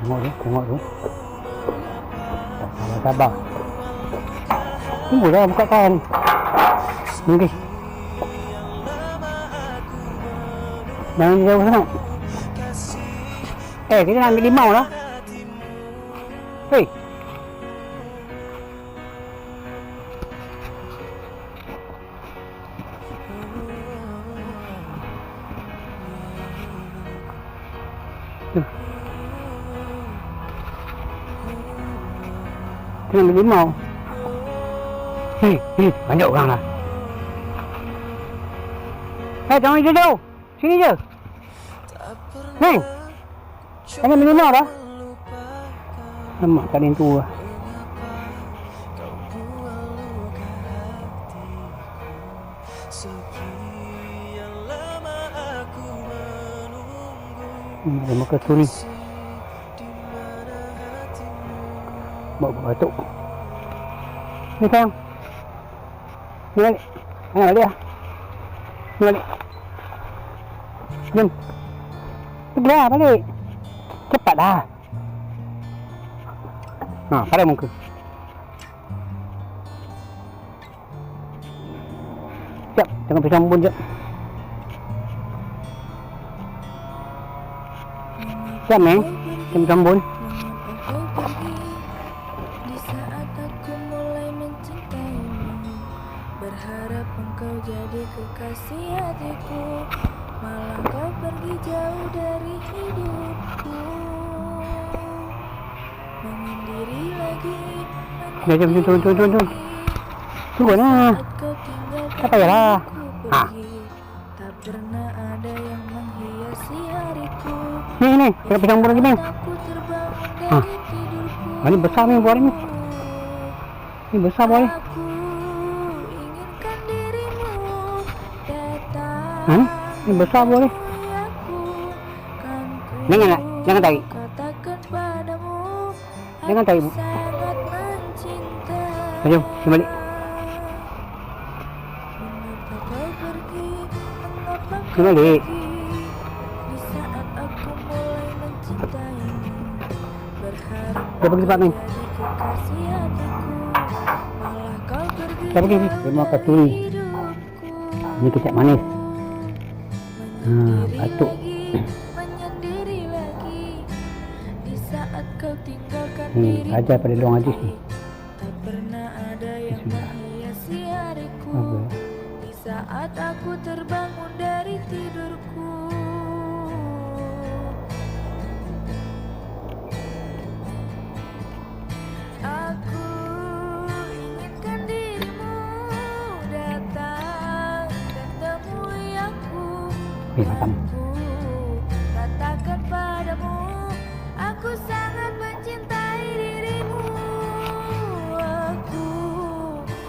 tengok tu. Sabar. Tunggu dah buka kawan. Ni. Jangan jauh sangat. Kita nak ambil limau lah. Hei. Kita nak ambil limau. Banyak orang lah. Jangan jauh. Sini je. Neng. Jangan ambil limau dah. Lemak tak ada yang tua. Ada muka tu ni. Bawa batuk. Ni sayang. Ni balik. Jangan balik lah. Ni balik. Jom. Pergi lah balik. Cepat dah. Pada muka. Siap. Jangan pergi sambun je. Siap Meng. Jangan sambun. Berharap engkau jadi kekasih hatiku, malah kau pergi jauh dari hidupku. Menyendiri lagi, Turun. Turun lah. Tak payahlah. tak pernah ada yang menghiasi hariku. Ni. Kita pergi sambun lagi Meng. Aku terbangun dari tidurku. Ini besar Meng buah ni. Ini besar buah ni. Ini besar boleh. Jangan tarik. Jangan tarik bu. Jom, balik. Balik. Kita pergi cepat ni. Kita pergi ni. Dia makan turi. Ini kecap manis. Batuk. Ajar pada luang hadis ni. Tak pernah ada yang menghiasi hariku. Di saat aku terbangun dari tidurku. Aku inginkan dirimu datang dan temui aku. Katakan padamu, aku sangat mencintai dirimu. Aku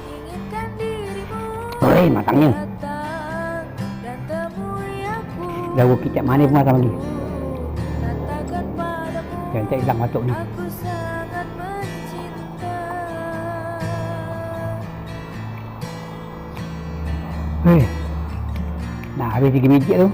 inginkan dirimu matangnya. datang dan temui aku. Dah kicap manis pun matang lagi. Katakan padamu, Jangan tak hilang batuk ni. aku sangat mencinta. Dah habis 3 biji tu.